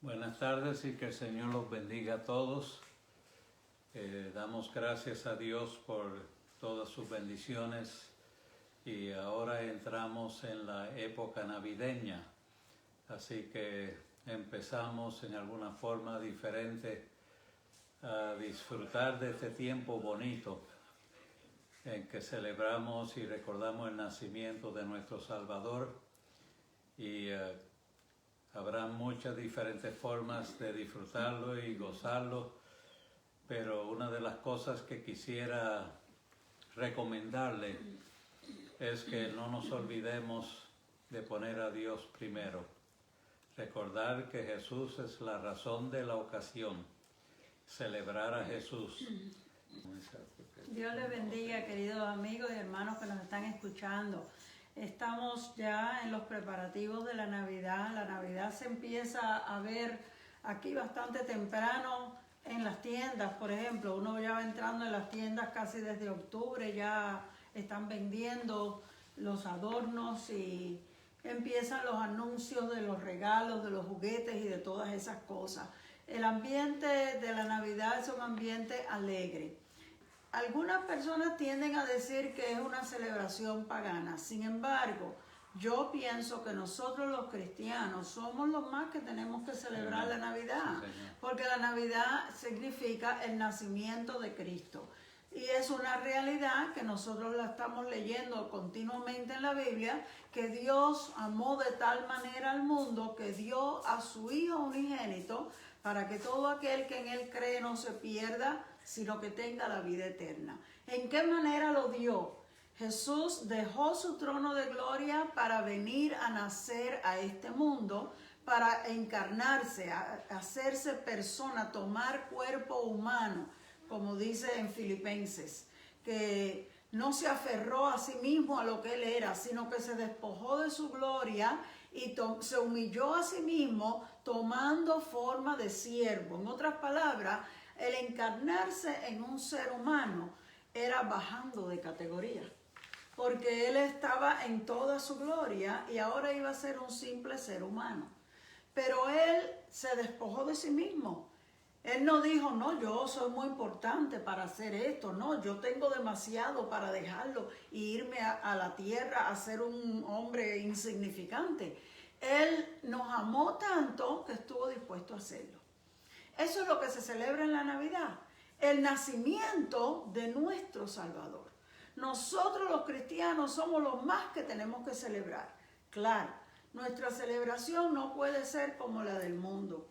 Buenas tardes y que el Señor los bendiga a todos. Damos gracias a Dios por todas sus bendiciones y ahora entramos en la época navideña. Así que empezamos en alguna forma diferente a disfrutar de este tiempo bonito en que celebramos y recordamos el nacimiento de nuestro Salvador y habrá muchas diferentes formas de disfrutarlo y gozarlo, pero una de las cosas que quisiera recomendarle es que no nos olvidemos de poner a Dios primero. Recordar que Jesús es la razón de la ocasión. Celebrar a Jesús. Dios les bendiga, queridos amigos y hermanos que nos están escuchando. Estamos ya en los preparativos de la Navidad. La Navidad se empieza a ver aquí bastante temprano en las tiendas, por ejemplo. Uno ya va entrando en las tiendas casi desde octubre, ya están vendiendo los adornos y empiezan los anuncios de los regalos, de los juguetes y de todas esas cosas. El ambiente de la Navidad es un ambiente alegre. Algunas personas tienden a decir que es una celebración pagana. Sin embargo, yo pienso que nosotros los cristianos somos los más que tenemos que celebrar la Navidad. Porque la Navidad significa el nacimiento de Cristo. Y es una realidad que nosotros la estamos leyendo continuamente en la Biblia, que Dios amó de tal manera al mundo que dio a su Hijo unigénito para que todo aquel que en Él cree no se pierda, sino que tenga la vida eterna. ¿En qué manera lo dio? Jesús dejó su trono de gloria para venir a nacer a este mundo, para encarnarse, a hacerse persona, tomar cuerpo humano, como dice en Filipenses, que no se aferró a sí mismo a lo que Él era, sino que se despojó de su gloria y se humilló a sí mismo tomando forma de siervo. En otras palabras, el encarnarse en un ser humano era bajando de categoría, porque Él estaba en toda su gloria y ahora iba a ser un simple ser humano. Pero Él se despojó de sí mismo. Él no dijo, no, yo soy muy importante para hacer esto, no, yo tengo demasiado para dejarlo e irme a la tierra a ser un hombre insignificante. Él nos amó tanto que estuvo dispuesto a hacerlo. Eso es lo que se celebra en la Navidad, el nacimiento de nuestro Salvador. Nosotros los cristianos somos los más que tenemos que celebrar. Claro, nuestra celebración no puede ser como la del mundo.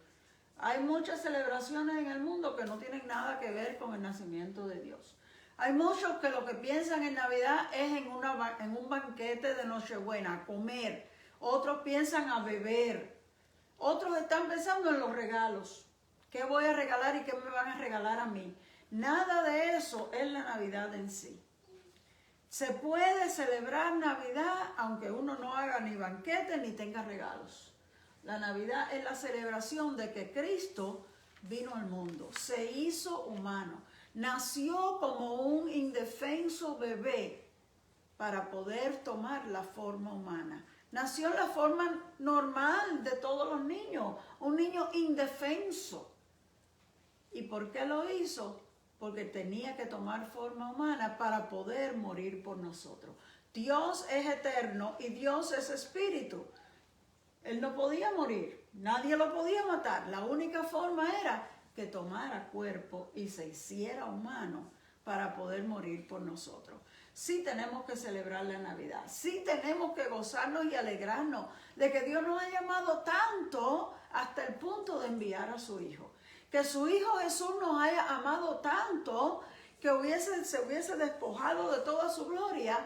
Hay muchas celebraciones en el mundo que no tienen nada que ver con el nacimiento de Dios. Hay muchos que lo que piensan en Navidad es en un banquete de Nochebuena, a comer. Otros piensan a beber. Otros están pensando en los regalos. ¿Qué voy a regalar y qué me van a regalar a mí? Nada de eso es la Navidad en sí. Se puede celebrar Navidad aunque uno no haga ni banquete ni tenga regalos. La Navidad es la celebración de que Cristo vino al mundo, se hizo humano, nació como un indefenso bebé para poder tomar la forma humana. Nació en la forma normal de todos los niños, un niño indefenso. ¿Y por qué lo hizo? Porque tenía que tomar forma humana para poder morir por nosotros. Dios es eterno y Dios es espíritu. Él no podía morir, nadie lo podía matar. La única forma era que tomara cuerpo y se hiciera humano para poder morir por nosotros. Sí tenemos que celebrar la Navidad, sí tenemos que gozarnos y alegrarnos de que Dios nos ha llamado tanto hasta el punto de enviar a su Hijo. Que su Hijo Jesús nos haya amado tanto que se hubiese despojado de toda su gloria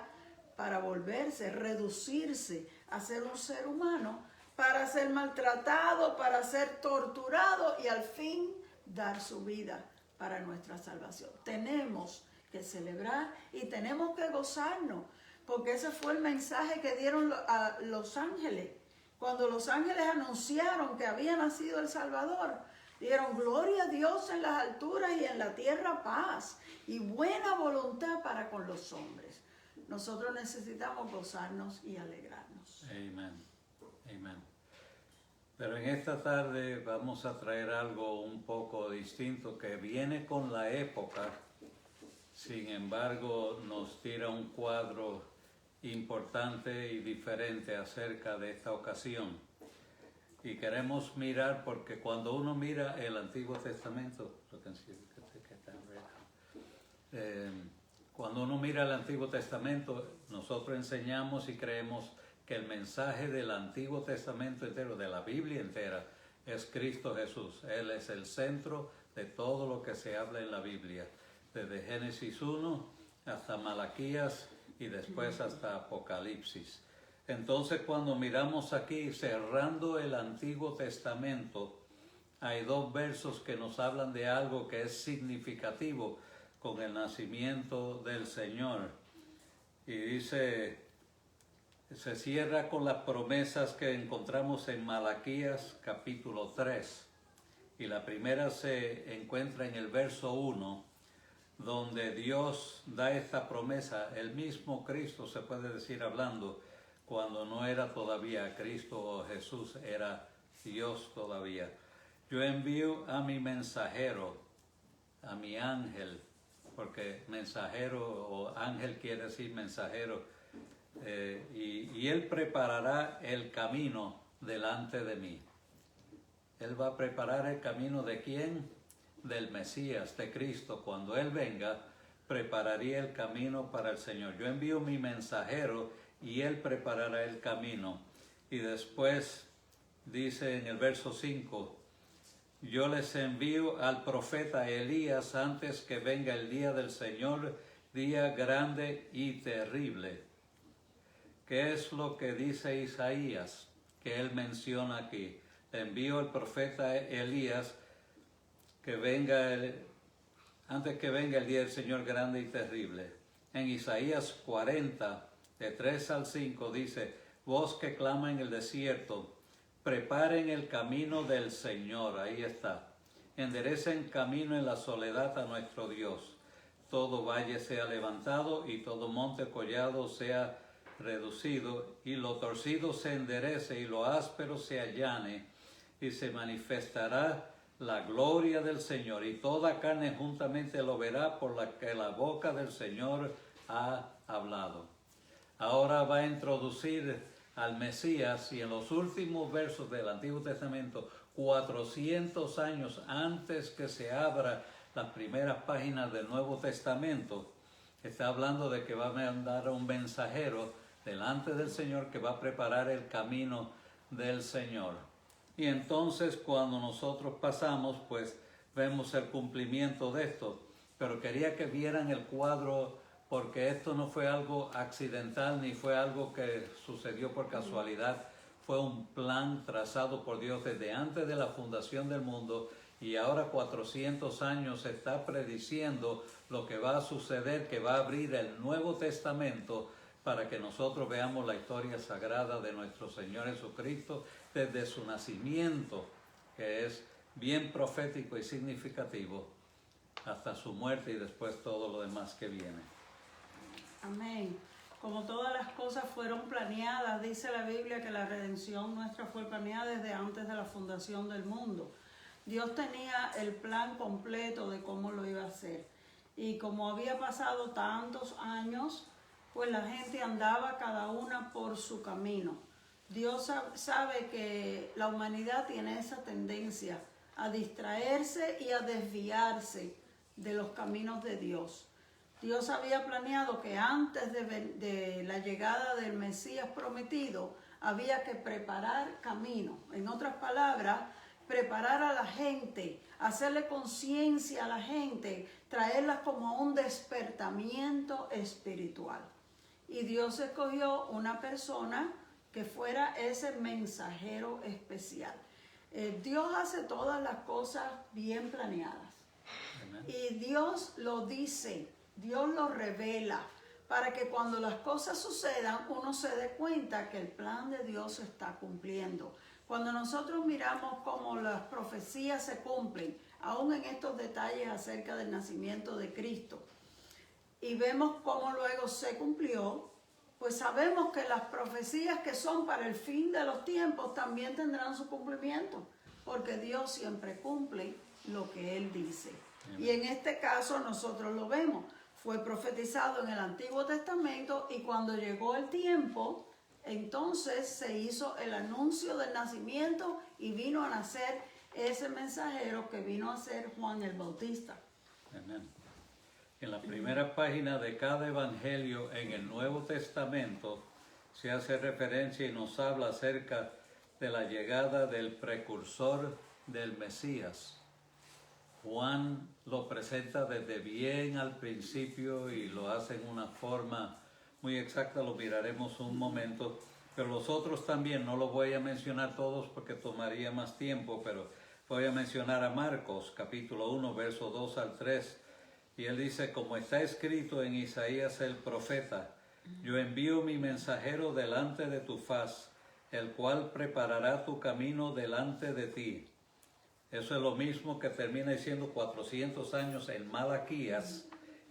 para volverse, reducirse a ser un ser humano, para ser maltratado, para ser torturado y al fin dar su vida para nuestra salvación. Tenemos que celebrar y tenemos que gozarnos, porque ese fue el mensaje que dieron a los ángeles. Cuando los ángeles anunciaron que había nacido el Salvador, dieron gloria a Dios en las alturas y en la tierra paz y buena voluntad para con los hombres. Nosotros necesitamos gozarnos y alegrarnos. Amén. Amén. Pero en esta tarde vamos a traer algo un poco distinto que viene con la época, sin embargo nos tira un cuadro importante y diferente acerca de esta ocasión. Y queremos mirar, porque cuando uno mira el Antiguo Testamento, cuando uno mira el Antiguo Testamento, nosotros enseñamos y creemos que el mensaje del Antiguo Testamento entero, de la Biblia entera, es Cristo Jesús. Él es el centro de todo lo que se habla en la Biblia, desde Génesis 1 hasta Malaquías y después hasta Apocalipsis. Entonces, cuando miramos aquí, cerrando el Antiguo Testamento, hay dos versos que nos hablan de algo que es significativo con el nacimiento del Señor. Y dice, se cierra con las promesas que encontramos en Malaquías capítulo 3. Y la primera se encuentra en el verso 1, donde Dios da esta promesa. El mismo Cristo, se puede decir hablando, cuando no era todavía Cristo o Jesús, era Dios todavía. Yo envío a mi mensajero, a mi ángel, porque mensajero o ángel quiere decir mensajero, y él preparará el camino delante de mí. Él va a preparar el camino ¿de quién? Del Mesías, de Cristo. Cuando Él venga, prepararía el camino para el Señor. Yo envío mi mensajero y Él preparará el camino. Y después dice en el verso 5, yo les envío al profeta Elías antes que venga el día del Señor, día grande y terrible. ¿Qué es lo que dice Isaías que él menciona aquí? Le envío al profeta Elías que venga antes que venga el día del Señor grande y terrible. En Isaías 40, de 3 al 5, dice, voz que clama en el desierto, preparen el camino del Señor, ahí está. Enderecen camino en la soledad a nuestro Dios. Todo valle sea levantado y todo monte collado sea reducido, y lo torcido se enderece y lo áspero se allane, y se manifestará la gloria del Señor, y toda carne juntamente lo verá, por la que la boca del Señor ha hablado. Ahora va a introducir al Mesías, y en los últimos versos del Antiguo Testamento, 400 años antes que se abra las primeras páginas del Nuevo Testamento, está hablando de que va a mandar a un mensajero delante del Señor que va a preparar el camino del Señor. Y entonces cuando nosotros pasamos, pues vemos el cumplimiento de esto. Pero quería que vieran el cuadro, porque esto no fue algo accidental ni fue algo que sucedió por casualidad. Fue un plan trazado por Dios desde antes de la fundación del mundo, y ahora 400 años se está prediciendo lo que va a suceder, que va a abrir el Nuevo Testamento para que nosotros veamos la historia sagrada de nuestro Señor Jesucristo desde su nacimiento, que es bien profético y significativo, hasta su muerte y después todo lo demás que viene. Amén. Como todas las cosas fueron planeadas, dice la Biblia que la redención nuestra fue planeada desde antes de la fundación del mundo. Dios tenía el plan completo de cómo lo iba a hacer. Y como había pasado tantos años, pues la gente andaba cada una por su camino. Dios sabe que la humanidad tiene esa tendencia a distraerse y a desviarse de los caminos de Dios. Dios había planeado que antes de la llegada del Mesías prometido había que preparar camino. En otras palabras, preparar a la gente, hacerle conciencia a la gente, traerla como un despertamiento espiritual. Y Dios escogió una persona que fuera ese mensajero especial. Dios hace todas las cosas bien planeadas. Amen. Y Dios lo dice, Dios lo revela, para que cuando las cosas sucedan uno se dé cuenta que el plan de Dios se está cumpliendo. Cuando nosotros miramos cómo las profecías se cumplen, aún en estos detalles acerca del nacimiento de Cristo, y vemos cómo luego se cumplió, pues sabemos que las profecías que son para el fin de los tiempos también tendrán su cumplimiento, porque Dios siempre cumple lo que Él dice. Y en este caso nosotros lo vemos. Fue profetizado en el Antiguo Testamento y cuando llegó el tiempo, entonces se hizo el anuncio del nacimiento y vino a nacer ese mensajero que vino a ser Juan el Bautista. Amén. En la primera página de cada evangelio en el Nuevo Testamento se hace referencia y nos habla acerca de la llegada del precursor del Mesías. Juan lo presenta desde bien al principio y lo hace en una forma muy exacta, lo miraremos un momento, pero los otros también, no los voy a mencionar todos porque tomaría más tiempo, pero voy a mencionar a Marcos, capítulo 1, versos 2 al 3, y él dice, como está escrito en Isaías el profeta, yo envío mi mensajero delante de tu faz, el cual preparará tu camino delante de ti. Eso es lo mismo que termina diciendo 400 años en Malaquías,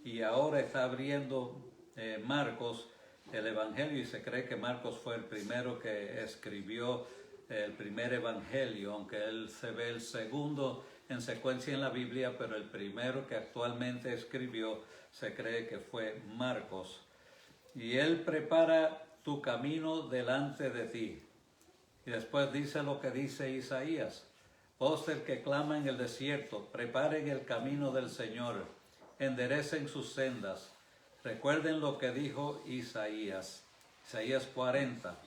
y ahora está abriendo Marcos el evangelio, y se cree que Marcos fue el primero que escribió el primer evangelio, aunque él se ve el segundo en secuencia en la Biblia, pero el primero que actualmente escribió se cree que fue Marcos. Y él prepara tu camino delante de ti. Y después dice lo que dice Isaías: voz del que clama en el desierto, preparen el camino del Señor, enderecen sus sendas. Recuerden lo que dijo Isaías 40,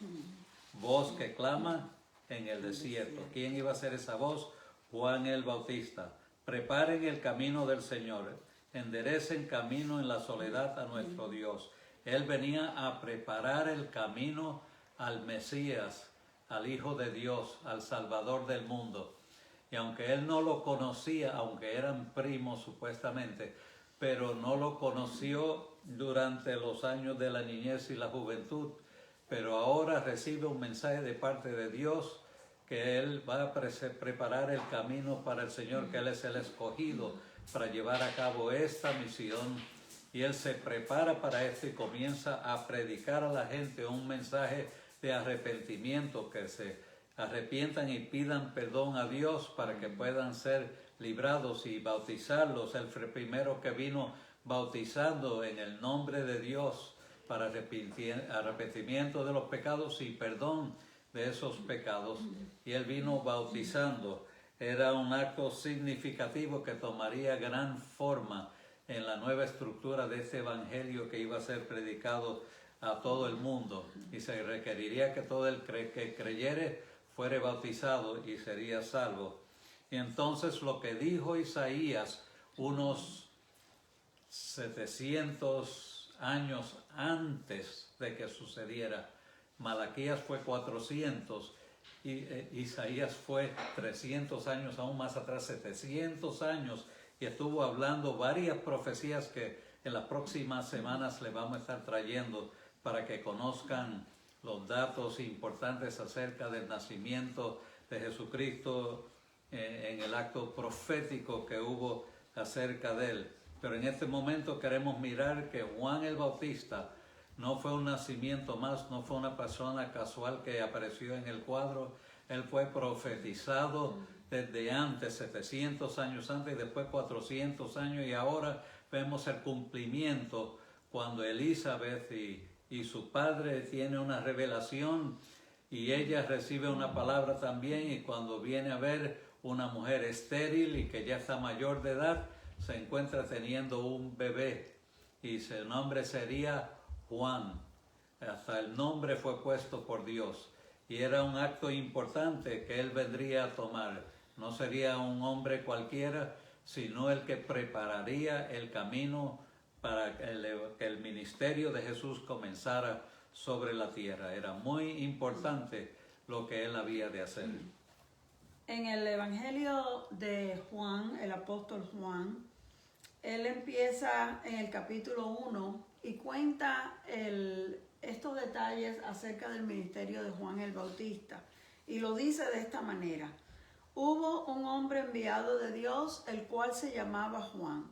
voz que clama en el desierto. ¿Quién iba a ser esa voz? Juan el Bautista. Preparen el camino del Señor, enderecen camino en la soledad a nuestro Dios. Él venía a preparar el camino al Mesías, al Hijo de Dios, al Salvador del mundo. Y aunque él no lo conocía, aunque eran primos supuestamente, pero no lo conoció durante los años de la niñez y la juventud, pero ahora recibe un mensaje de parte de Dios que él va a preparar el camino para el Señor, que él es el escogido para llevar a cabo esta misión, y él se prepara para esto y comienza a predicar a la gente un mensaje de arrepentimiento, que se arrepientan y pidan perdón a Dios para que puedan ser librados y bautizarlos. Él fue el primero que vino bautizando en el nombre de Dios para arrepentimiento de los pecados y perdón de esos pecados. Y él vino bautizando. Era un acto significativo que tomaría gran forma en la nueva estructura de este evangelio que iba a ser predicado a todo el mundo. Y se requeriría que todo el que creyere fuere bautizado y sería salvo. Y entonces lo que dijo Isaías unos 700 años antes de que sucediera, Malaquías fue 400 y Isaías fue 300 años aún más atrás, 700 años, y estuvo hablando varias profecías que en las próximas semanas le vamos a estar trayendo para que conozcan los datos importantes acerca del nacimiento de Jesucristo en el acto profético que hubo acerca de él. Pero en este momento queremos mirar que Juan el Bautista no fue un nacimiento más, no fue una persona casual que apareció en el cuadro. Él fue profetizado desde antes, 700 años antes, y después 400 años, y ahora vemos el cumplimiento cuando Elizabeth y su padre tiene una revelación y ella recibe una palabra también, y cuando viene a ver una mujer estéril y que ya está mayor de edad, se encuentra teniendo un bebé y su nombre sería Juan. Hasta el nombre fue puesto por Dios y era un acto importante que él vendría a tomar. No sería un hombre cualquiera, sino el que prepararía el camino para que el ministerio de Jesús comenzara sobre la tierra. Era muy importante lo que él había de hacer. En el Evangelio de Juan, el apóstol Juan, él empieza en el capítulo 1 y cuenta estos detalles acerca del ministerio de Juan el Bautista. Y lo dice de esta manera: hubo un hombre enviado de Dios, el cual se llamaba Juan.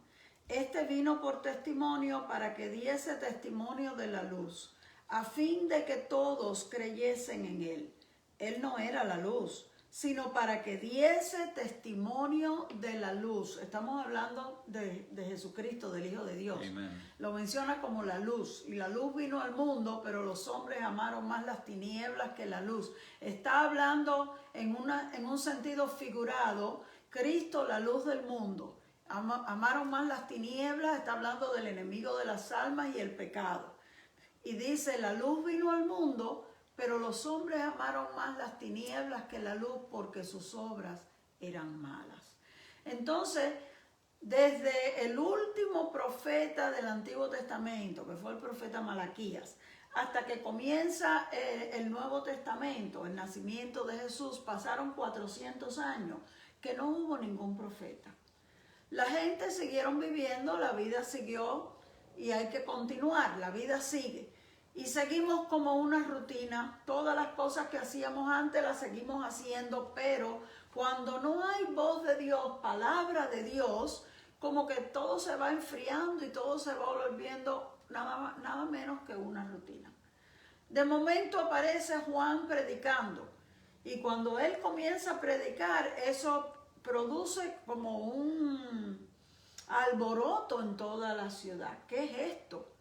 Este vino por testimonio para que diese testimonio de la luz, a fin de que todos creyesen en él. Él no era la luz, sino para que diese testimonio de la luz. Estamos hablando de Jesucristo, del Hijo de Dios. Amen. Lo menciona como la luz, y la luz vino al mundo, pero los hombres amaron más las tinieblas que la luz. Está hablando en un sentido figurado, Cristo, la luz del mundo. Amaron más las tinieblas, está hablando del enemigo de las almas y el pecado. Y dice, la luz vino al mundo, pero los hombres amaron más las tinieblas que la luz porque sus obras eran malas. Entonces, desde el último profeta del Antiguo Testamento, que fue el profeta Malaquías, hasta que comienza el Nuevo Testamento, el nacimiento de Jesús, pasaron 400 años que no hubo ningún profeta. La gente siguieron viviendo, la vida siguió y hay que continuar, la vida sigue. Y seguimos como una rutina, todas las cosas que hacíamos antes las seguimos haciendo, pero cuando no hay voz de Dios, palabra de Dios, como que todo se va enfriando y todo se va volviendo nada menos que una rutina. De momento aparece Juan predicando, y cuando él comienza a predicar, eso produce como un alboroto en toda la ciudad. ¿Qué es esto?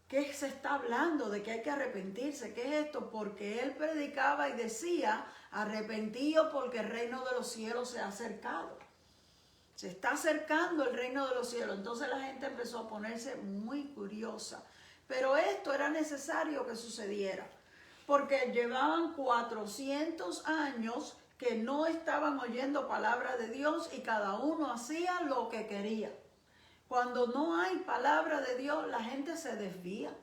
¿Qué se está hablando? ¿De que hay que arrepentirse? ¿Qué es esto? Porque él predicaba y decía, arrepentidos porque el reino de los cielos se ha acercado. Se está acercando el reino de los cielos. Entonces la gente empezó a ponerse muy curiosa. Pero esto era necesario que sucediera, porque llevaban 400 años que no estaban oyendo palabra de Dios y cada uno hacía lo que quería. Cuando no hay palabra de Dios, la gente se desvía,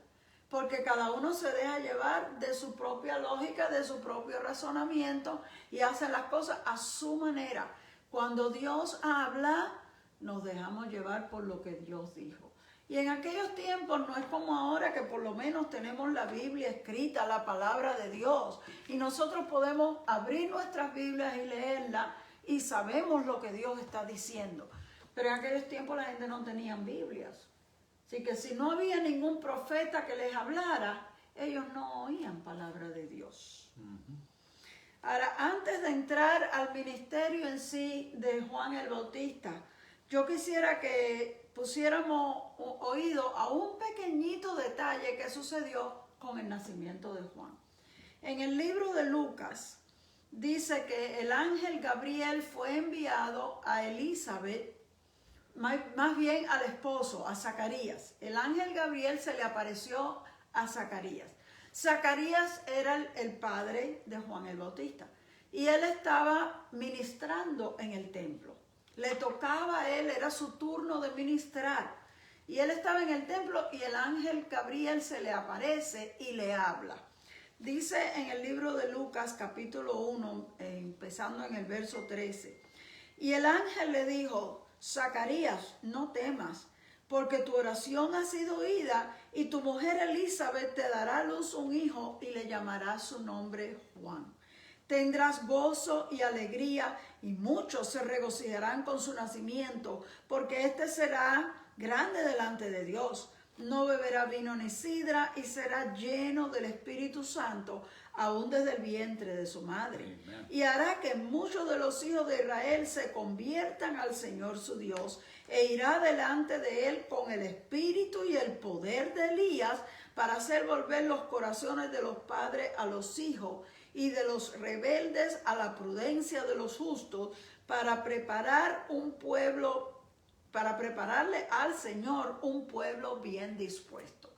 porque cada uno se deja llevar de su propia lógica, de su propio razonamiento y hace las cosas a su manera. Cuando Dios habla, nos dejamos llevar por lo que Dios dijo. Y en aquellos tiempos no es como ahora que por lo menos tenemos la Biblia escrita, la palabra de Dios, y nosotros podemos abrir nuestras Biblias y leerla y sabemos lo que Dios está diciendo. Pero en aquellos tiempos la gente no tenía Biblias. Así que si no había ningún profeta que les hablara, ellos no oían palabra de Dios. Ahora, antes de entrar al ministerio en sí de Juan el Bautista, yo quisiera que pusiéramos oído a un pequeñito detalle que sucedió con el nacimiento de Juan. En el libro de Lucas dice que el ángel Gabriel fue enviado a Elizabeth, más bien al esposo, a Zacarías. El ángel Gabriel se le apareció a Zacarías. Zacarías era el padre de Juan el Bautista y él estaba ministrando en el templo. Le tocaba a él, era su turno de ministrar. Y él estaba en el templo y el ángel Gabriel se le aparece y le habla. Dice en el libro de Lucas capítulo 1, empezando en el verso 13. Y el ángel le dijo, Zacarías, no temas, porque tu oración ha sido oída y tu mujer Elizabeth te dará a luz un hijo y le llamará su nombre Juan. Tendrás gozo y alegría y muchos se regocijarán con su nacimiento, porque éste será grande delante de Dios. No beberá vino ni sidra y será lleno del Espíritu Santo, aún desde el vientre de su madre. Amen. Y hará que muchos de los hijos de Israel se conviertan al Señor su Dios, e irá delante de él con el espíritu y el poder de Elías, para hacer volver los corazones de los padres a los hijos, y de los rebeldes a la prudencia de los justos, para preparar para prepararle al Señor un pueblo bien dispuesto.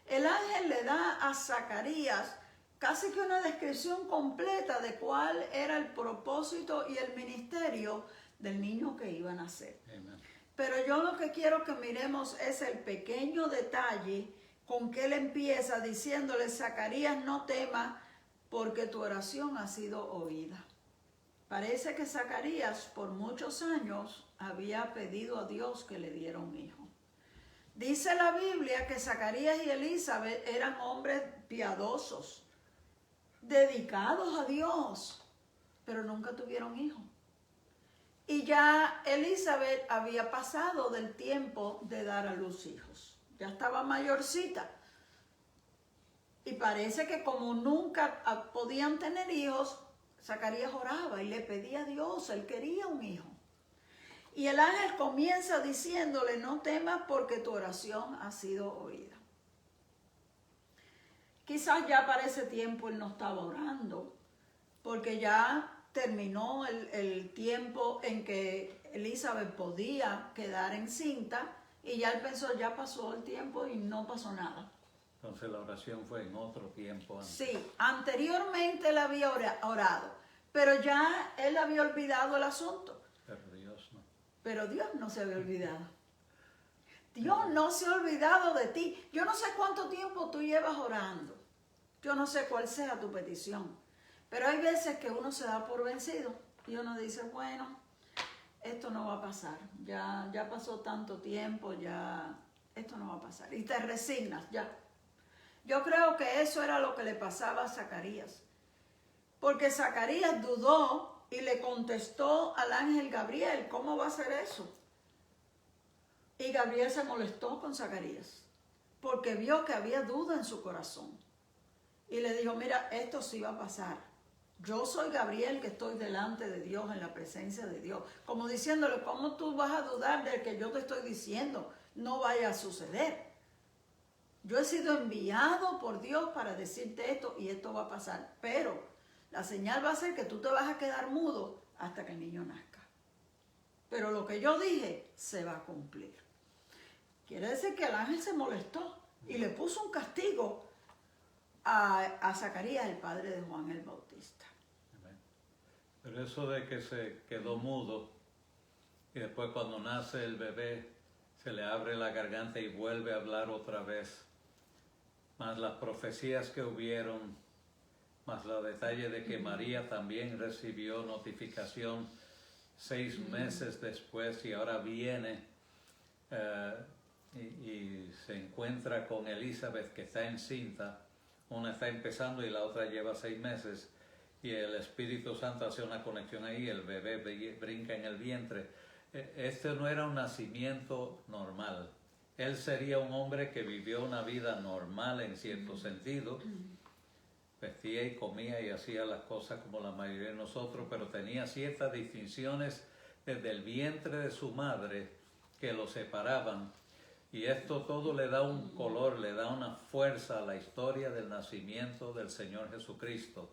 El ángel le da a Zacarías casi que una descripción completa de cuál era el propósito y el ministerio del niño que iba a nacer. Amen. Pero yo lo que quiero que miremos es el pequeño detalle con que él empieza diciéndole, Zacarías, no temas, porque tu oración ha sido oída. Parece que Zacarías por muchos años había pedido a Dios que le diera un hijo. Dice la Biblia que Zacarías y Elizabeth eran hombres piadosos, dedicados a Dios, pero nunca tuvieron hijos. Y ya Elizabeth había pasado del tiempo de dar a luz hijos. Ya estaba mayorcita. Y parece que como nunca podían tener hijos, Zacarías oraba y le pedía a Dios, él quería un hijo. Y el ángel comienza diciéndole, no temas porque tu oración ha sido oída. Quizás ya para ese tiempo él no estaba orando, porque ya terminó el tiempo en que Elizabeth podía quedar encinta y ya él pensó, ya pasó el tiempo y no pasó nada. Entonces la oración fue en otro tiempo antes. Sí, anteriormente él había orado, pero ya él había olvidado el asunto. Pero Dios no. Pero Dios no se había olvidado. Dios no se ha olvidado de ti. Yo no sé cuánto tiempo tú llevas orando. Yo no sé cuál sea tu petición. Pero hay veces que uno se da por vencido y uno dice, bueno, esto no va a pasar. Ya pasó tanto tiempo, ya esto no va a pasar. Y te resignas, ya. Yo creo que eso era lo que le pasaba a Zacarías. Porque Zacarías dudó y le contestó al ángel Gabriel, ¿cómo va a ser eso? Y Gabriel se molestó con Zacarías, porque vio que había duda en su corazón. Y le dijo, mira, esto sí va a pasar. Yo soy Gabriel que estoy delante de Dios, en la presencia de Dios. Como diciéndole, ¿cómo tú vas a dudar de que yo te estoy diciendo? No vaya a suceder. Yo he sido enviado por Dios para decirte esto y esto va a pasar. Pero la señal va a ser que tú te vas a quedar mudo hasta que el niño nazca. Pero lo que yo dije se va a cumplir. Quiere decir que el ángel se molestó y le puso un castigo a Zacarías, el padre de Juan el Bautista. Pero eso de que se quedó mudo y después cuando nace el bebé se le abre la garganta y vuelve a hablar otra vez, más las profecías que hubieron, más el detalle de que María también recibió notificación 6 meses después y ahora viene y se encuentra con Elizabeth que está encinta. Una está empezando y la otra lleva 6 meses y el Espíritu Santo hace una conexión ahí, el bebé brinca en el vientre. Este no era un nacimiento normal. Él sería un hombre que vivió una vida normal en cierto sentido. Vestía y comía y hacía las cosas como la mayoría de nosotros, pero tenía ciertas distinciones desde el vientre de su madre que lo separaban. Y esto todo le da un color, le da una fuerza a la historia del nacimiento del Señor Jesucristo.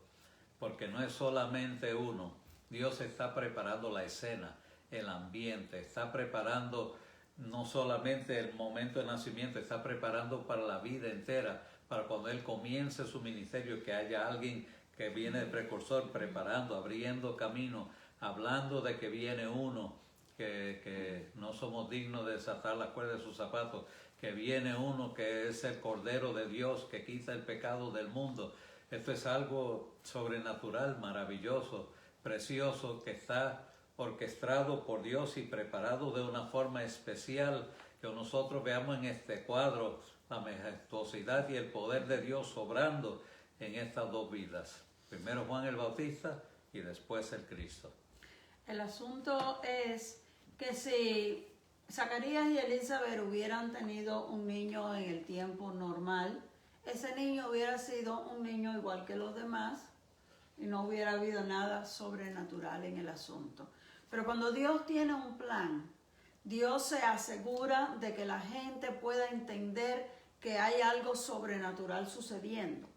Porque no es solamente uno. Dios está preparando la escena, el ambiente, está preparando no solamente el momento de nacimiento, está preparando para la vida entera, para cuando Él comience su ministerio, que haya alguien que viene de precursor, preparando, abriendo camino, hablando de que viene uno, que no somos dignos de desatar la cuerda de sus zapatos, que viene uno que es el Cordero de Dios, que quita el pecado del mundo. Esto es algo sobrenatural, maravilloso, precioso, que está orquestado por Dios y preparado de una forma especial, que nosotros veamos en este cuadro la majestuosidad y el poder de Dios sobrando en estas dos vidas. Primero Juan el Bautista y después el Cristo. El asunto es que si Zacarías y Elizabeth hubieran tenido un niño en el tiempo normal, ese niño hubiera sido un niño igual que los demás y no hubiera habido nada sobrenatural en el asunto. Pero cuando Dios tiene un plan, Dios se asegura de que la gente pueda entender que hay algo sobrenatural sucediendo.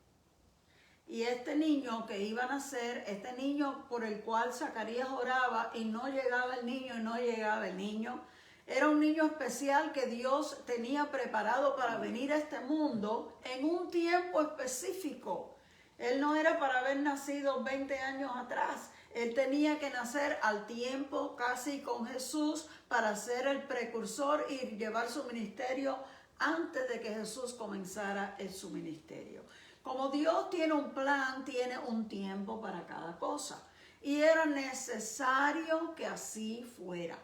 Y este niño que iba a nacer, este niño por el cual Zacarías oraba y no llegaba el niño y no llegaba el niño, era un niño especial que Dios tenía preparado para venir a este mundo en un tiempo específico. Él no era para haber nacido 20 años atrás. Él tenía que nacer al tiempo casi con Jesús para ser el precursor y llevar su ministerio antes de que Jesús comenzara su ministerio. Como Dios tiene un plan, tiene un tiempo para cada cosa. Y era necesario que así fuera.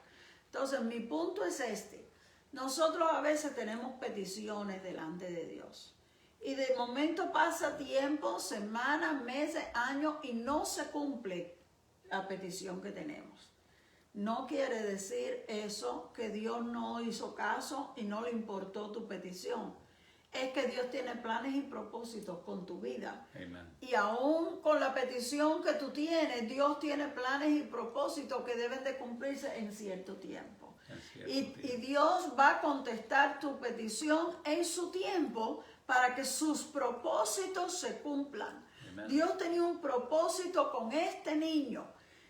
Entonces, mi punto es este. Nosotros a veces tenemos peticiones delante de Dios. Y de momento pasa tiempo, semanas, meses, años y no se cumple la petición que tenemos. No quiere decir eso que Dios no hizo caso y no le importó tu petición. es que Dios tiene planes y propósitos con tu vida. Amen. Y aún con la petición que tú tienes, Dios tiene planes y propósitos que deben de cumplirse en cierto tiempo. Y Dios va a contestar tu petición en su tiempo para que sus propósitos se cumplan. Amen. Dios tenía un propósito con este niño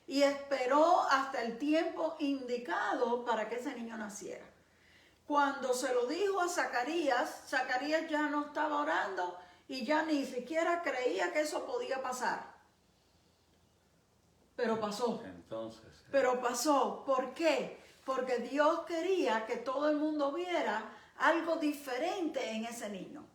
y esperó hasta el tiempo indicado para que ese niño naciera. Cuando se lo dijo a Zacarías, Zacarías ya no estaba orando y ya ni siquiera creía que eso podía pasar. Pero pasó. Entonces, Pero pasó. ¿Por qué? Porque Dios quería que todo el mundo viera algo diferente en ese niño.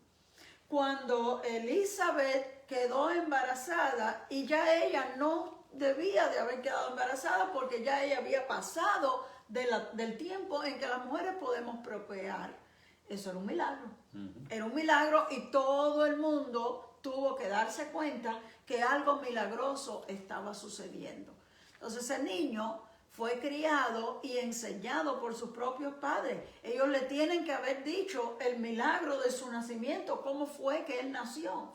Cuando Elizabeth quedó embarazada y ya ella no debía de haber quedado embarazada porque ya ella había pasado del tiempo en que las mujeres podemos procrear. Eso era un milagro. Era un milagro y todo el mundo tuvo que darse cuenta que algo milagroso estaba sucediendo. Entonces el niño fue criado y enseñado por sus propios padres. Ellos le tienen que haber dicho el milagro de su nacimiento, cómo fue que él nació.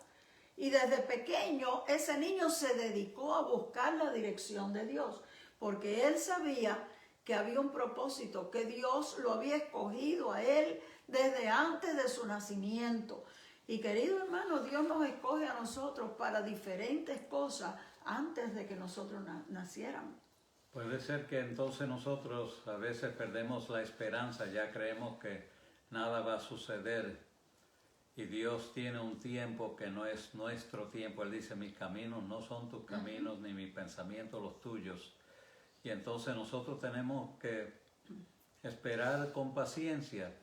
Y desde pequeño ese niño se dedicó a buscar la dirección de Dios, porque él sabía que había un propósito, que Dios lo había escogido a él desde antes de su nacimiento. Y querido hermano, Dios nos escoge a nosotros para diferentes cosas antes de que nosotros naciéramos. Puede ser que entonces nosotros a veces perdemos la esperanza, ya creemos que nada va a suceder y Dios tiene un tiempo que no es nuestro tiempo. Él dice, mis caminos no son tus caminos, ni mis pensamientos los tuyos. Y entonces nosotros tenemos que esperar con paciencia.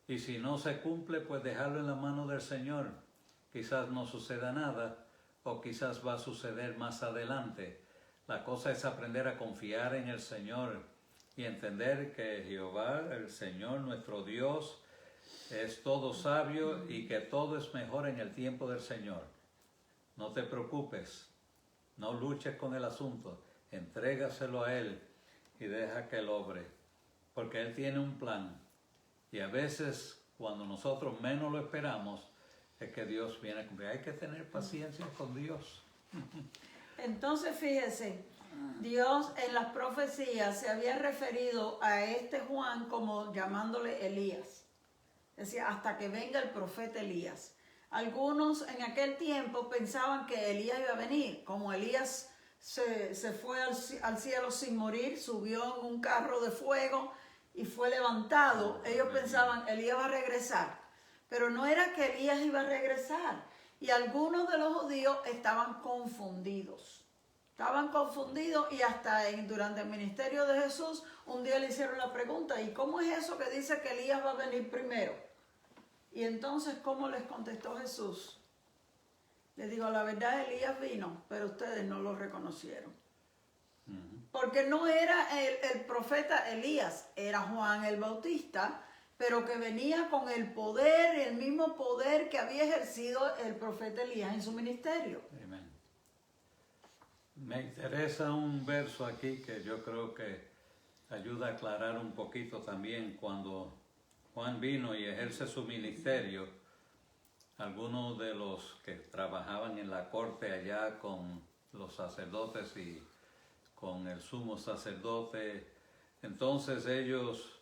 Y si no se cumple, pues dejarlo en la mano del Señor. Quizás no suceda nada, o quizás va a suceder más adelante. La cosa es aprender a confiar en el Señor y entender que Jehová, el Señor, nuestro Dios, es todo sabio y que todo es mejor en el tiempo del Señor. No te preocupes, no luches con el asunto. Entrégaselo a Él y deja que Él obre, porque Él tiene un plan. Y a veces, cuando nosotros menos lo esperamos, es que Dios viene a cumplir. Hay que tener paciencia con Dios. Entonces, fíjese, Dios en las profecías se había referido a este Juan como llamándole Elías. Decía, hasta que venga el profeta Elías. Algunos en aquel tiempo pensaban que Elías iba a venir, como Elías se fue al cielo sin morir, subió en un carro de fuego y fue levantado. Ellos pensaban, Elías va a regresar. Pero no era que Elías iba a regresar. Y algunos de los judíos estaban confundidos. Estaban confundidos y hasta durante el ministerio de Jesús, un día le hicieron la pregunta, ¿y cómo es eso que dice que Elías va a venir primero? Y entonces, ¿cómo les contestó Jesús? Les digo, la verdad, Elías vino, pero ustedes no lo reconocieron. Porque no era el profeta Elías, era Juan el Bautista, pero que venía con el poder, el mismo poder que había ejercido el profeta Elías en su ministerio. Amén. Me interesa un verso aquí que yo creo que ayuda a aclarar un poquito también. Cuando Juan vino y ejerce su ministerio, algunos de los que trabajaban en la corte allá con los sacerdotes y con el sumo sacerdote, entonces ellos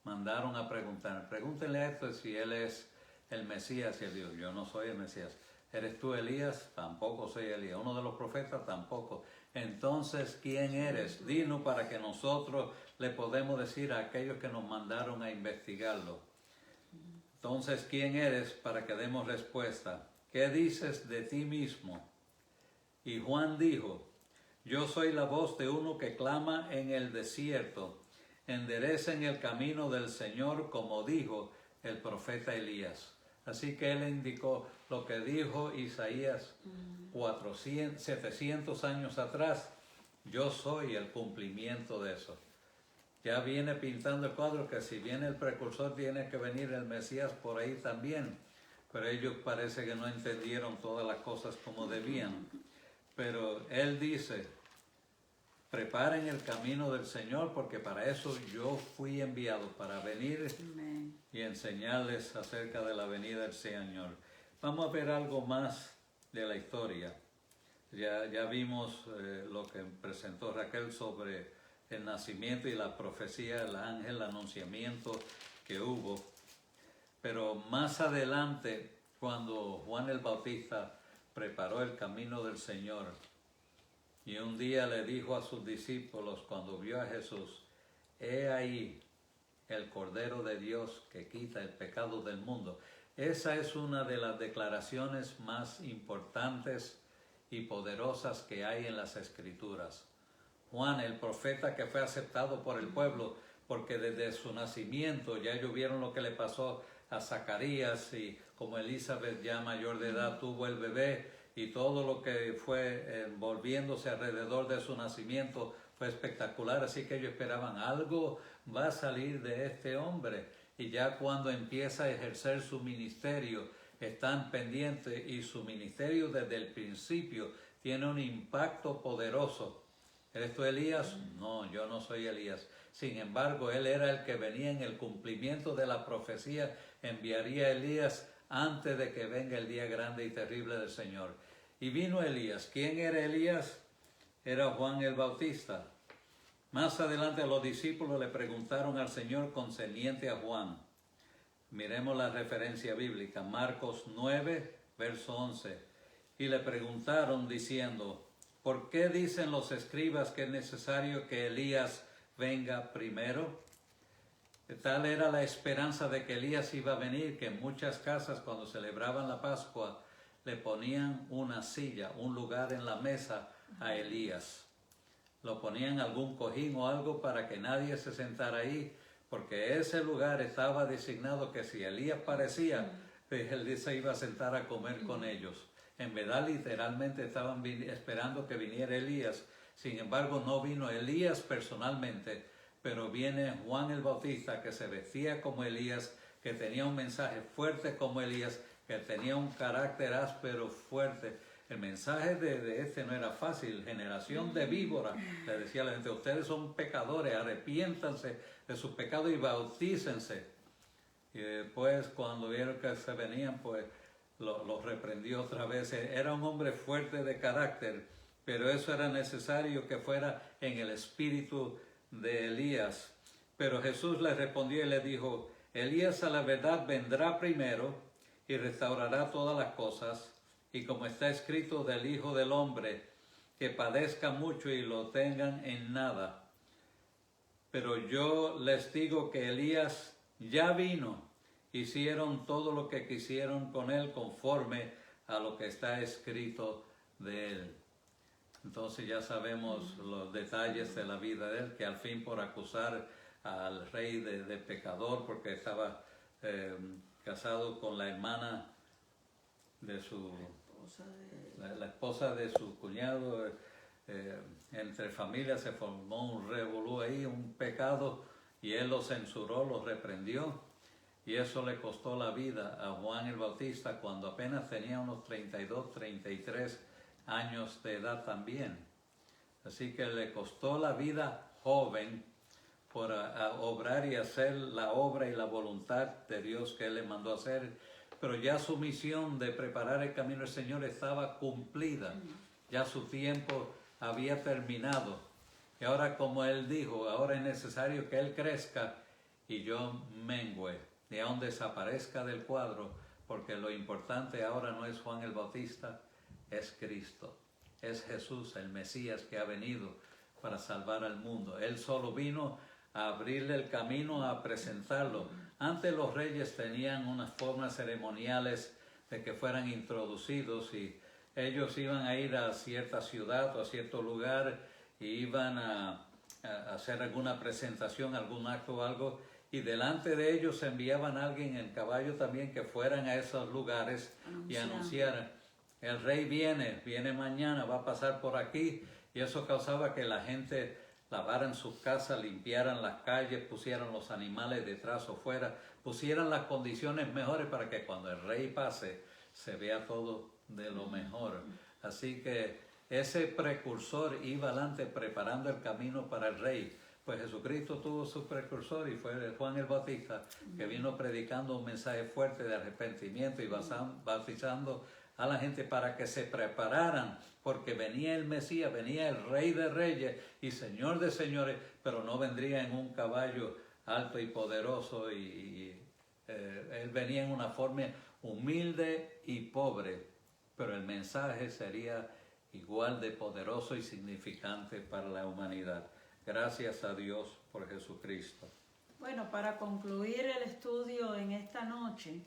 mandaron a preguntar, pregúntenle a esto si él es el Mesías. Y él dijo, yo no soy el Mesías. ¿Eres tú Elías? Tampoco soy Elías. ¿Uno de los profetas? Tampoco. Entonces, ¿quién eres? Dinos para que nosotros le podemos decir a aquellos que nos mandaron a investigarlo. Entonces, ¿quién eres? Para que demos respuesta. ¿Qué dices de ti mismo? Y Juan dijo, yo soy la voz de uno que clama en el desierto. Enderecen el camino del Señor, como dijo el profeta Elías. Así que él indicó lo que dijo Isaías 700 años atrás. Yo soy el cumplimiento de eso. Ya viene pintando el cuadro que si viene el precursor tiene que venir el Mesías por ahí también. Pero ellos parece que no entendieron todas las cosas como debían. Pero él dice, preparen el camino del Señor, porque para eso yo fui enviado, para venir y enseñarles acerca de la venida del Señor. Vamos a ver algo más de la historia. Ya vimos lo que presentó Raquel sobre el nacimiento y la profecía del ángel, el anunciamiento que hubo. Pero más adelante, cuando Juan el Bautista preparó el camino del Señor, y un día le dijo a sus discípulos cuando vio a Jesús: he ahí el Cordero de Dios que quita el pecado del mundo. Esa es una de las declaraciones más importantes y poderosas que hay en las Escrituras. Juan, el profeta que fue aceptado por el pueblo, porque desde su nacimiento ya ellos vieron lo que le pasó a Zacarías, y como Elizabeth ya mayor de edad tuvo el bebé, y todo lo que fue envolviéndose alrededor de su nacimiento fue espectacular, así que ellos esperaban algo va a salir de este hombre. Y ya cuando empieza a ejercer su ministerio, están pendientes, y su ministerio desde el principio tiene un impacto poderoso. ¿Eres tú Elías? No, yo no soy Elías. Sin embargo, él era el que venía en el cumplimiento de la profecía, enviaría a Elías antes de que venga el día grande y terrible del Señor. Y vino Elías. ¿Quién era Elías? Era Juan el Bautista. Más adelante los discípulos le preguntaron al Señor concerniente a Juan. Miremos la referencia bíblica, Marcos 9, verso 11. Y le preguntaron diciendo: ¿por qué dicen los escribas que es necesario que Elías venga primero? Tal era la esperanza de que Elías iba a venir, que en muchas casas cuando celebraban la Pascua le ponían una silla, un lugar en la mesa a Elías. Lo ponían algún cojín o algo para que nadie se sentara ahí, porque ese lugar estaba designado que si Elías parecía, él se iba a sentar a comer con ellos. En verdad, literalmente estaban esperando que viniera Elías. Sin embargo, no vino Elías personalmente, pero viene Juan el Bautista, que se vestía como Elías, que tenía un mensaje fuerte como Elías, que tenía un carácter áspero, fuerte. El mensaje de este no era fácil. Generación de víboras, le decía a la gente: ustedes son pecadores, arrepiéntanse de sus pecados y bautícense. Y después, cuando vieron que se venían, pues los reprendió otra vez. Era un hombre fuerte de carácter, pero eso era necesario que fuera en el espíritu de Elías. Pero Jesús le respondió y le dijo: Elías a la verdad vendrá primero y restaurará todas las cosas, y como está escrito del Hijo del Hombre, que padezca mucho y lo tengan en nada. Pero yo les digo que Elías ya vino, hicieron todo lo que quisieron con él conforme a lo que está escrito de él. Entonces ya sabemos los detalles de la vida de él, que al fin, por acusar al rey de pecador, porque estaba casado con la hermana de la esposa de su cuñado, entre familias se formó un revolú ahí, un pecado, y él lo censuró, lo reprendió, y eso le costó la vida a Juan el Bautista cuando apenas tenía unos 32, 33 años de edad también. Así que le costó la vida joven por obrar y hacer la obra y la voluntad de Dios que él le mandó hacer, pero ya su misión de preparar el camino del Señor estaba cumplida, ya su tiempo había terminado, y ahora, como él dijo, ahora es necesario que él crezca y yo mengüe, y aún desaparezca del cuadro, porque lo importante ahora no es Juan el Bautista, es Cristo, es Jesús, el Mesías que ha venido para salvar al mundo. Él solo vino a abrirle el camino, a presentarlo. Antes los reyes tenían unas formas ceremoniales de que fueran introducidos, y ellos iban a ir a cierta ciudad o a cierto lugar y iban a hacer alguna presentación, algún acto o algo, y delante de ellos enviaban a alguien en caballo también que fueran a esos lugares y anunciaran: el rey viene mañana, va a pasar por aquí. Y eso causaba que la gente lavaran sus casas, limpiaran las calles, pusieran los animales detrás o fuera, pusieran las condiciones mejores para que cuando el rey pase se vea todo de lo mejor. Así que ese precursor iba adelante preparando el camino para el rey. Pues Jesucristo tuvo su precursor y fue Juan el Bautista, que vino predicando un mensaje fuerte de arrepentimiento y bautizando a la gente para que se prepararan, porque venía el Mesías, venía el Rey de Reyes y Señor de Señores, pero no vendría en un caballo alto y poderoso, él venía en una forma humilde y pobre, pero el mensaje sería igual de poderoso y significante para la humanidad. Gracias a Dios por Jesucristo. Bueno, para concluir el estudio en esta noche,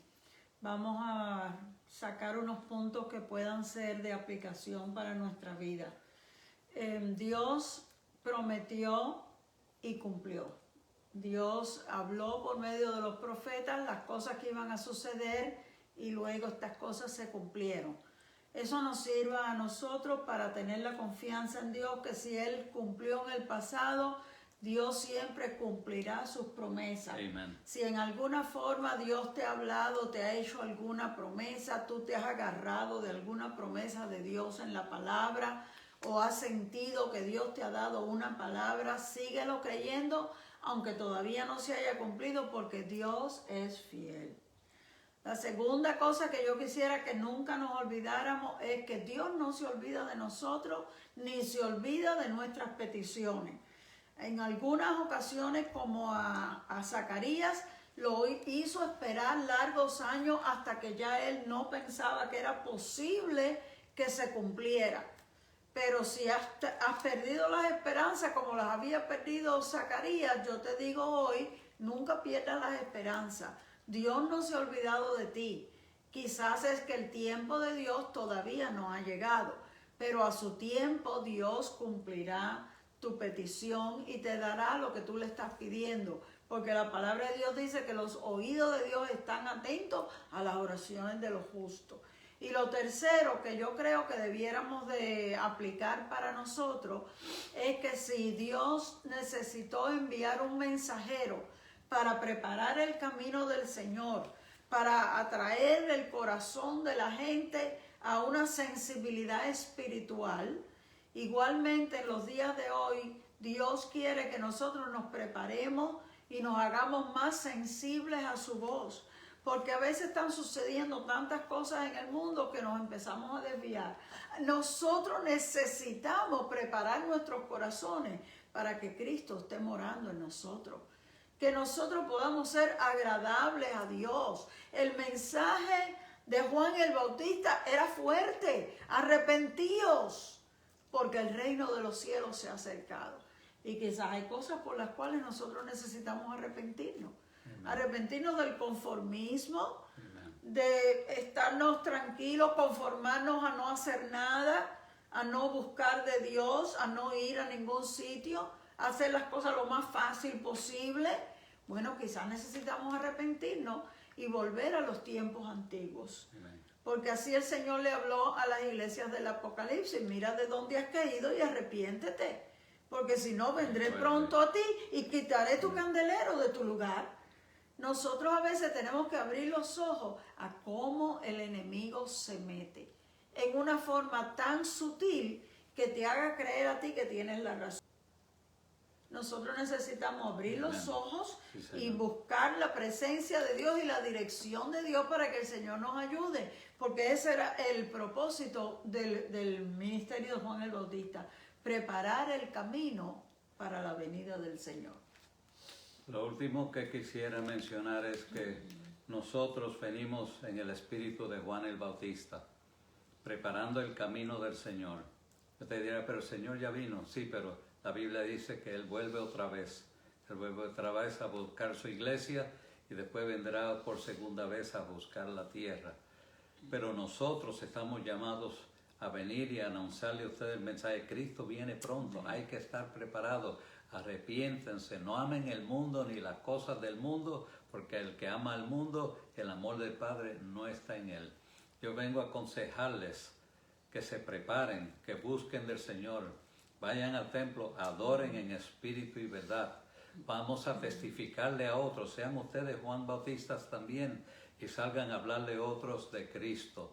vamos a sacar unos puntos que puedan ser de aplicación para nuestra vida. Dios prometió y cumplió. Dios habló por medio de los profetas las cosas que iban a suceder y luego estas cosas se cumplieron. Eso nos sirva a nosotros para tener la confianza en Dios, que si Él cumplió en el pasado, Dios siempre cumplirá sus promesas. Amen. Si en alguna forma Dios te ha hablado, te ha hecho alguna promesa, tú te has agarrado de alguna promesa de Dios en la palabra o has sentido que Dios te ha dado una palabra, síguelo creyendo, aunque todavía no se haya cumplido, porque Dios es fiel. La segunda cosa que yo quisiera que nunca nos olvidáramos es que Dios no se olvida de nosotros ni se olvida de nuestras peticiones. En algunas ocasiones, como a Zacarías, lo hizo esperar largos años hasta que ya él no pensaba que era posible que se cumpliera. Pero si has perdido las esperanzas como las había perdido Zacarías, yo te digo hoy, nunca pierdas las esperanzas. Dios no se ha olvidado de ti. Quizás es que el tiempo de Dios todavía no ha llegado, pero a su tiempo Dios cumplirá tu petición y te dará lo que tú le estás pidiendo, porque la palabra de Dios dice que los oídos de Dios están atentos a las oraciones de los justos. Y lo tercero que yo creo que debiéramos de aplicar para nosotros es que si Dios necesitó enviar un mensajero para preparar el camino del Señor, para atraer el corazón de la gente a una sensibilidad espiritual, igualmente en los días de hoy Dios quiere que nosotros nos preparemos y nos hagamos más sensibles a su voz, porque a veces están sucediendo tantas cosas en el mundo que nos empezamos a desviar. Nosotros necesitamos preparar nuestros corazones para que Cristo esté morando en nosotros, que nosotros podamos ser agradables a Dios. El mensaje de Juan el Bautista era fuerte: arrepentíos, porque el reino de los cielos se ha acercado. Y quizás hay cosas por las cuales nosotros necesitamos arrepentirnos. Amen. Arrepentirnos del conformismo, amen, de estarnos tranquilos, conformarnos a no hacer nada, a no buscar de Dios, a no ir a ningún sitio, a hacer las cosas lo más fácil posible. Bueno, quizás necesitamos arrepentirnos y volver a los tiempos antiguos. Amen. Porque así el Señor le habló a las iglesias del Apocalipsis: mira de dónde has caído y arrepiéntete, porque si no vendré pronto a ti y quitaré tu candelero de tu lugar. Nosotros a veces tenemos que abrir los ojos a cómo el enemigo se mete en una forma tan sutil que te haga creer a ti que tienes la razón. Nosotros necesitamos abrir los ojos y buscar la presencia de Dios y la dirección de Dios para que el Señor nos ayude, porque ese era el propósito del ministerio de Juan el Bautista: preparar el camino para la venida del Señor. Lo último que quisiera mencionar es que nosotros venimos en el espíritu de Juan el Bautista, preparando el camino del Señor. Yo te diría, pero el Señor ya vino. Sí, pero la Biblia dice que Él vuelve otra vez. Él vuelve otra vez a buscar su iglesia y después vendrá por segunda vez a buscar la tierra. Pero nosotros estamos llamados a venir y a anunciarle a ustedes el mensaje: Cristo viene pronto, hay que estar preparados, arrepiéntense, no amen el mundo ni las cosas del mundo, porque el que ama al mundo, el amor del Padre no está en él. Yo vengo a aconsejarles que se preparen, que busquen del Señor, vayan al templo, adoren en espíritu y verdad. Vamos a testificarle a otros, sean ustedes Juan Bautistas también, y salgan a hablarle a otros de Cristo.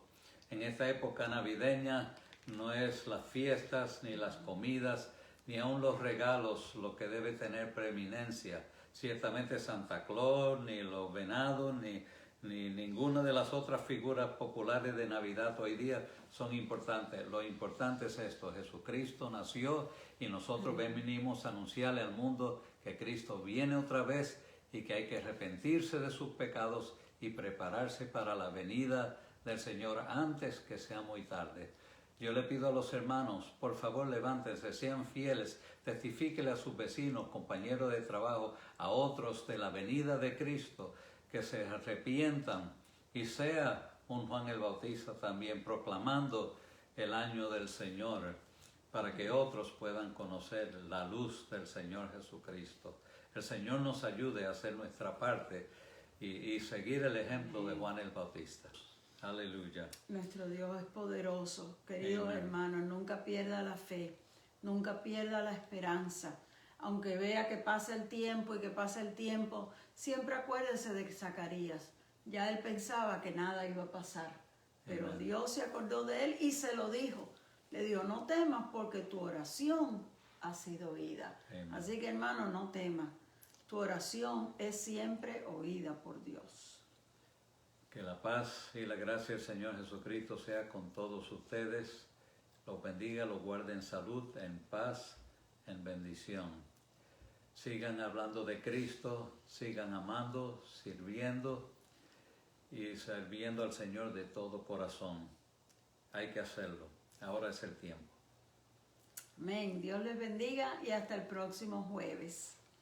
En esta época navideña No es las fiestas, ni las comidas, ni aun los regalos lo que debe tener preeminencia. Ciertamente Santa Claus, ni los venados, ni ninguna de las otras figuras populares de Navidad hoy día son importantes. Lo importante es esto: Jesucristo nació y nosotros venimos a anunciarle al mundo que Cristo viene otra vez y que hay que arrepentirse de sus pecados y prepararse para la venida del Señor antes que sea muy tarde. Yo le pido a los hermanos, por favor levántense, sean fieles, testifíquenle a sus vecinos, compañeros de trabajo, a otros de la venida de Cristo, que se arrepientan y sea un Juan el Bautista también proclamando el año del Señor, para que otros puedan conocer la luz del Señor Jesucristo. El Señor nos ayude a hacer nuestra parte y seguir el ejemplo de Juan el Bautista. Aleluya. Nuestro Dios es poderoso, queridos hermanos. Nunca pierda la fe, nunca pierda la esperanza. Aunque vea que pasa el tiempo y que pasa el tiempo, siempre acuérdese de Zacarías. Ya él pensaba que nada iba a pasar, pero Dios se acordó de él y se lo dijo. Le dijo: no temas porque tu oración ha sido oída. Así que, hermano, no temas. Tu oración es siempre oída por Dios. Que la paz y la gracia del Señor Jesucristo sea con todos ustedes. Los bendiga, los guarde en salud, en paz, en bendición. Sigan hablando de Cristo, sigan amando, sirviendo y sirviendo al Señor de todo corazón. Hay que hacerlo. Ahora es el tiempo. Amén. Dios les bendiga y hasta el próximo jueves.